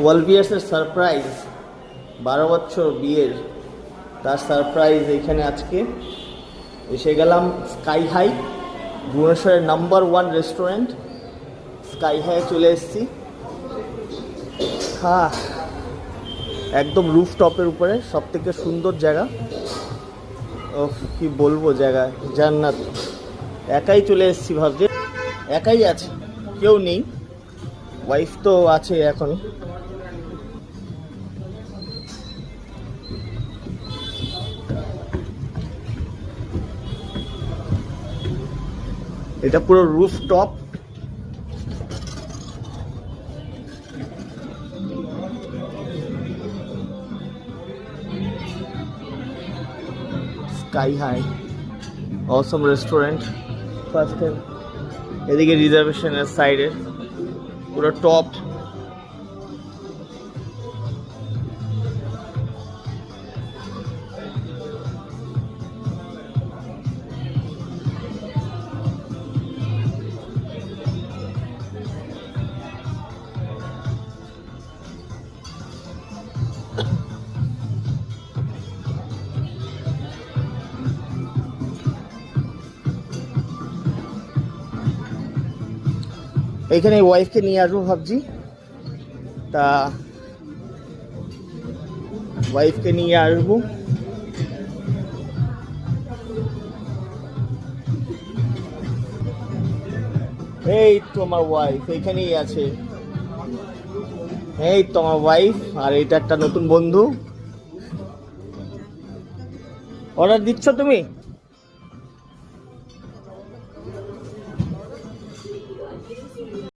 ওয়ালভিয়ার্সের surprise, 12 বছর বিয়ের তার সারপ্রাইজ এখানে আজকে এসে গেলাম। স্কাই হাই, ভুবনেশ্বরের নাম্বার 1 রেস্টুরেন্ট স্কাই হাই চলে এসেছি। হ্যাঁ, একদম রুফ টপের উপরে, সব থেকে সুন্দর জায়গা। ও কি বলবো, জায়গা জান্নাত। একাই চলে এসেছি, ভাবছি একাই আছে, কেউ নেই। ওয়াইফ তো আছে এখন। এটা পুরো রুফ টপ। স্কাই হাই অসম রেস্টুরেন্ট ফার্স্ট টাইম। এদিকে রিজার্ভেশনের সাইডে পুরো টপ। এখানে ওয়াইফকে নিয়ে আসবো ভাবছি, তা ওয়াইফকে নিয়ে আসবো। এই তো আমার ওয়াইফ এখানেই আছে। এই তো আমার ওয়াইফ, আর এটা একটা নতুন বন্ধু। অর্ডার দিচ্ছ তুমি?